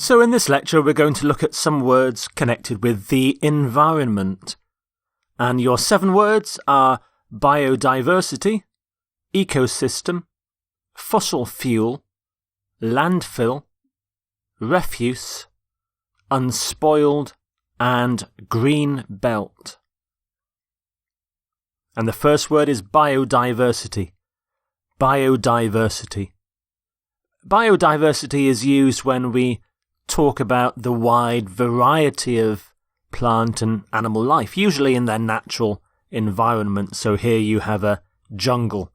So in this lecture we're going to look at some words connected with the environment. And your 7 words are biodiversity, ecosystem, fossil fuel, landfill, refuse, unspoiled, and green belt. And the first word is biodiversity. Biodiversity. Biodiversity is used when we talk about the wide variety of plant and animal life, usually in their natural environment. So here you have a jungle.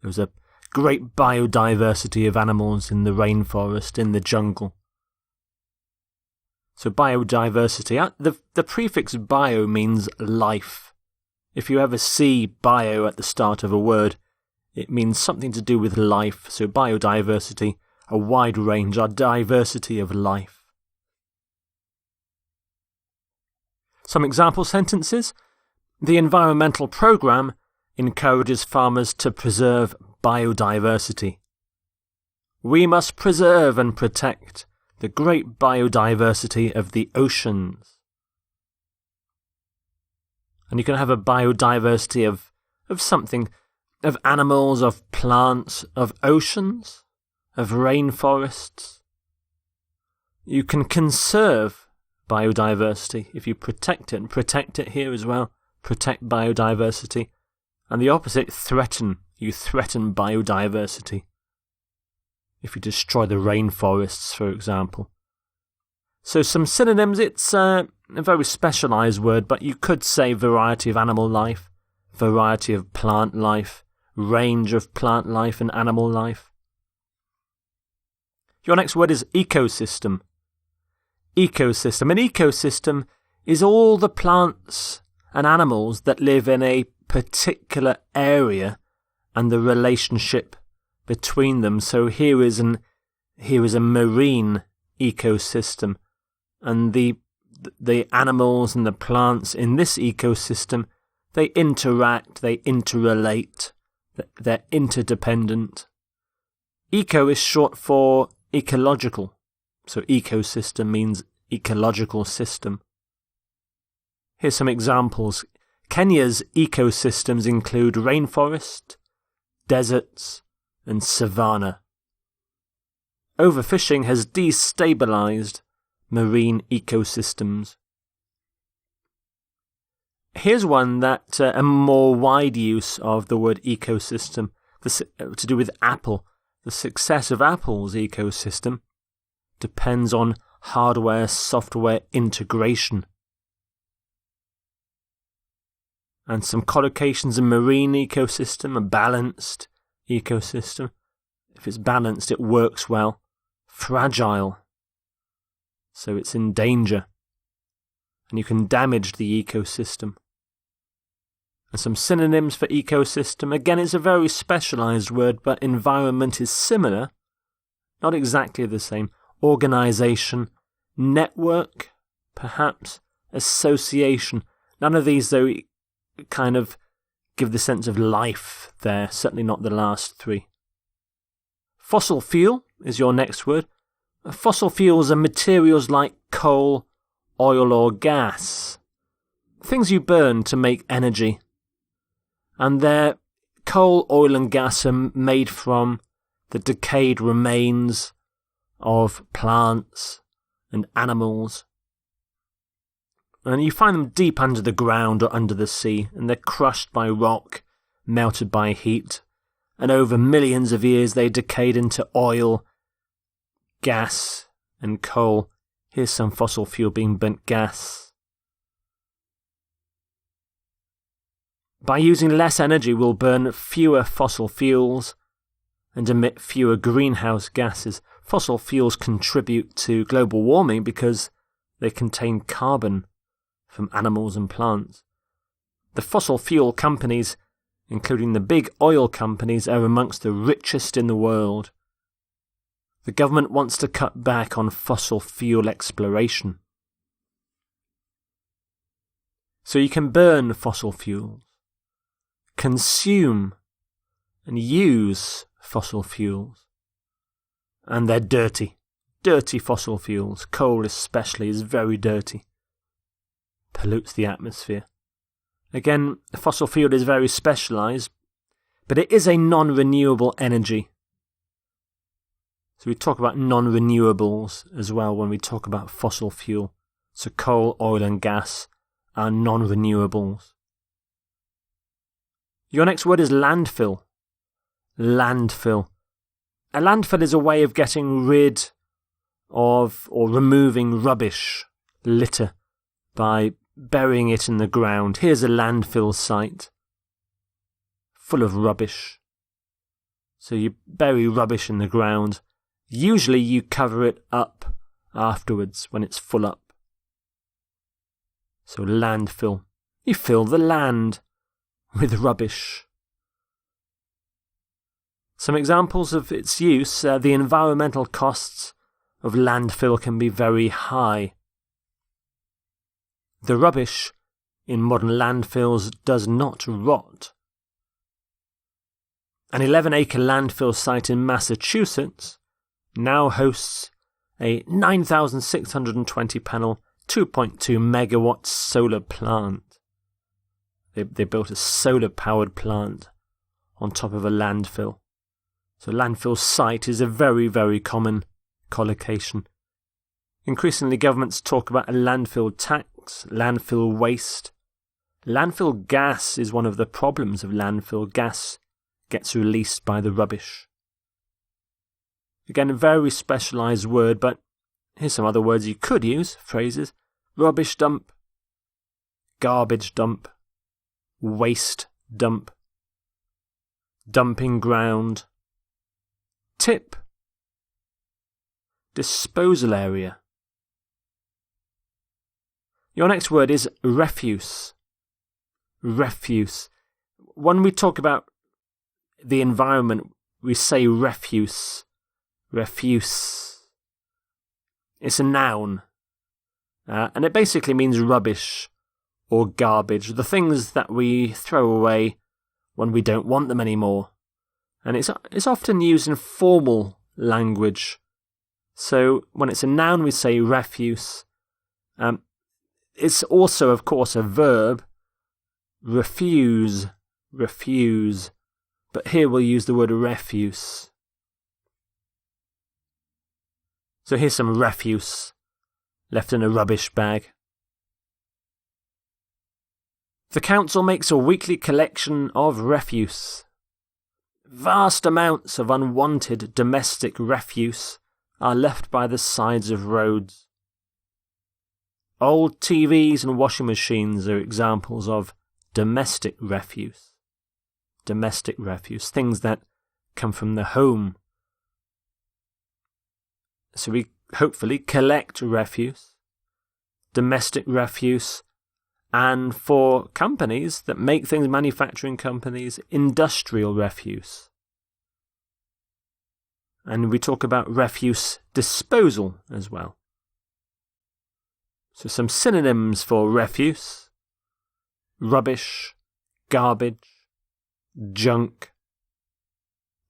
There's a great biodiversity of animals in the rainforest, in the jungle. So biodiversity, the prefix bio means life. If you ever see bio at the start of a word, it means something to do with life. So biodiversity, a wide range, a diversity of life. Some example sentences. The environmental program encourages farmers to preserve biodiversity. We must preserve and protect the great biodiversity of the oceans. And you can have a biodiversity of something, of animals, of plants, of oceans, of rainforests. You can conserve biodiversity if you protect it, and protect it here as well. Protect biodiversity. And the opposite, threaten. You threaten biodiversity if you destroy the rainforests, for example. So some synonyms, it's a very specialised word, but you could say variety of animal life, variety of plant life, range of plant life and animal life. Your next word is ecosystem. Ecosystem. An ecosystem is all the plants and animals that live in a particular area and the relationship between them. So here is a marine ecosystem, and the animals and the plants in this ecosystem, they interact, they interrelate, they're interdependent. Eco is short for ecological, so ecosystem means ecological system. Here's some examples. Kenya's ecosystems include rainforest, deserts, and savanna. Overfishing has destabilized marine ecosystems. Here's one that a more wide use of the word ecosystem, to do with Apple. The success of Apple's ecosystem depends on hardware-software integration. And some collocations in marine ecosystem, a balanced ecosystem. If it's balanced, it works well. Fragile, so it's in danger, and you can damage the ecosystem. And some synonyms for ecosystem. Again, it's a very specialised word, but environment is similar, not exactly the same. Organisation, network, perhaps, association. None of these, though, kind of give the sense of life there, certainly not the last 3. Fossil fuel is your next word. Fossil fuels are materials like coal, oil or gas. Things you burn to make energy. And their coal, oil and gas are made from the decayed remains of plants and animals. And you find them deep under the ground or under the sea, and they're crushed by rock, melted by heat, and over millions of years they decayed into oil, gas, and coal. Here's some fossil fuel being burnt gas. By using less energy, we'll burn fewer fossil fuels and emit fewer greenhouse gases. Fossil fuels contribute to global warming because they contain carbon from animals and plants. The fossil fuel companies, including the big oil companies, are amongst the richest in the world. The government wants to cut back on fossil fuel exploration. So you can burn fossil fuels, consume and use fossil fuels, and they're dirty. dirty fossil fuels. Coal especially is very dirty. Pollutes the atmosphere. Again, a fossil fuel is very specialised, but it is a non-renewable energy. So we talk about non-renewables as well when we talk about fossil fuel. So coal, oil and gas are non-renewables. Your next word is landfill. Landfill. A landfill is a way of getting rid of or removing rubbish, litter, by burying it in the ground. Here's a landfill site full of rubbish. So you bury rubbish in the ground. Usually you cover it up afterwards when it's full up. So landfill. You fill the land with rubbish. Some examples of its use. The environmental costs of landfill can be very high. The rubbish in modern landfills does not rot. An 11-acre landfill site in Massachusetts now hosts a 9,620 panel 2.2 megawatt solar plant. They built a solar-powered plant on top of a landfill. So landfill site is a very, very common collocation. Increasingly, governments talk about a landfill tax, landfill waste. Landfill gas is one of the problems of landfill. Gas gets released by the rubbish. Again, a very specialised word, but here's some other words you could use, phrases. Rubbish dump, garbage dump, waste dump, dumping ground, tip, disposal area. Your next word is refuse. Refuse. When we talk about the environment, we say refuse. Refuse. It's a noun. And it basically means rubbish or garbage. The things that we throw away when we don't want them anymore. And it's often used in formal language. So when it's a noun, we say refuse. It's also, of course, a verb. Refuse. Refuse. But here we'll use the word refuse. So here's some refuse left in a rubbish bag. The council makes a weekly collection of refuse. Vast amounts of unwanted domestic refuse are left by the sides of roads. Old TVs and washing machines are examples of domestic refuse. Domestic refuse, things that come from the home. So we hopefully collect refuse, domestic refuse, and for companies that make things, manufacturing companies, industrial refuse. And we talk about refuse disposal as well. So some synonyms for refuse: rubbish, garbage, junk,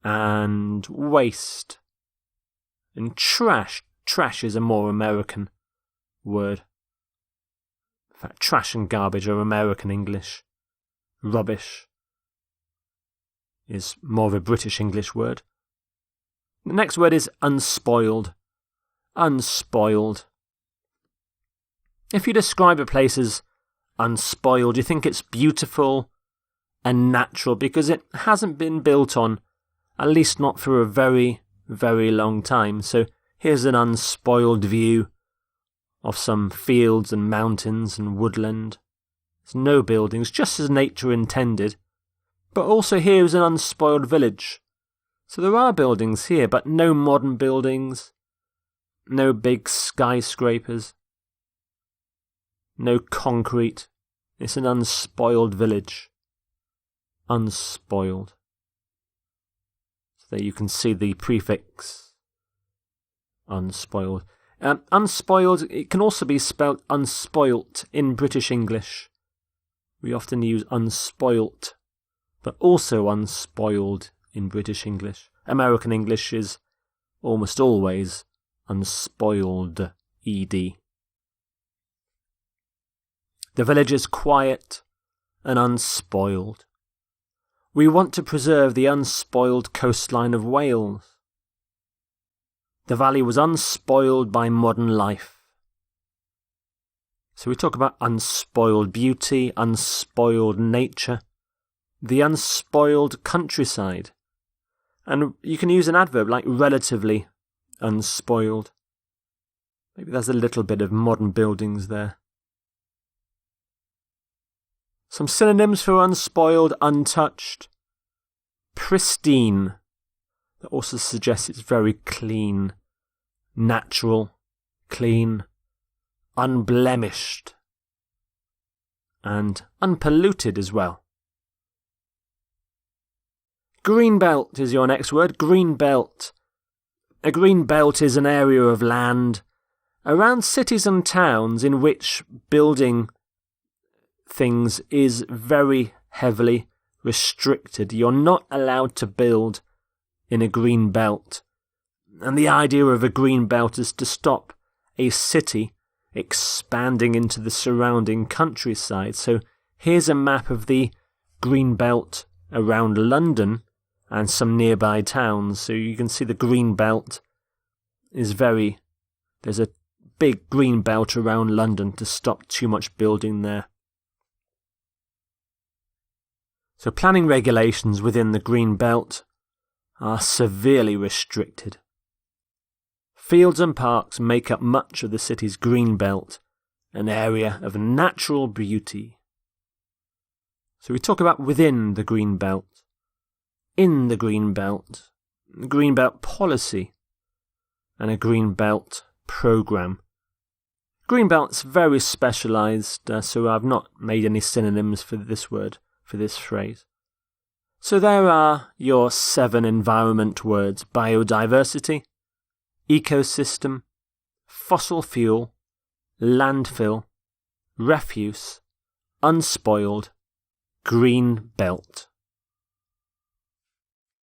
and waste. And trash. Trash is a more American word. In fact, trash and garbage are American English. Rubbish is more of a British English word. The next word is unspoiled. Unspoiled. If you describe a place as unspoiled, you think it's beautiful and natural because it hasn't been built on, at least not for a very, very long time. So here's an unspoiled view of some fields and mountains and woodland. There's no buildings, just as nature intended. But also here's an unspoiled village. So there are buildings here, but no modern buildings, no big skyscrapers, no concrete. It's an unspoiled village. Unspoiled. So there you can see the prefix unspoiled. Unspoiled, it can also be spelled unspoilt in British English. We often use unspoilt, but also unspoiled in British English. American English is almost always unspoiled, ED. The village is quiet and unspoiled. We want to preserve the unspoiled coastline of Wales. The valley was unspoiled by modern life. So we talk about unspoiled beauty, unspoiled nature, the unspoiled countryside. And you can use an adverb like relatively unspoiled. Maybe there's a little bit of modern buildings there. Some synonyms for unspoiled, untouched. Pristine. That also suggests it's very clean. Natural, clean, unblemished, and unpolluted as well. Greenbelt is your next word. Greenbelt. A green belt is an area of land around cities and towns in which building things is very heavily restricted. You're not allowed to build in a green belt. And the idea of a green belt is to stop a city expanding into the surrounding countryside. So here's a map of the green belt around London and some nearby towns. So you can see the green belt is there's a big green belt around London to stop too much building there. So planning regulations within the green belt are severely restricted. Fields and parks make up much of the city's green belt, an area of natural beauty. So we talk about within the green belt, in the green belt policy, and a green belt program. Green belt's very specialised, so I've not made any synonyms for this word, for this phrase. So there are your 7 environment words: biodiversity, ecosystem, fossil fuel, landfill, refuse, unspoiled, green belt.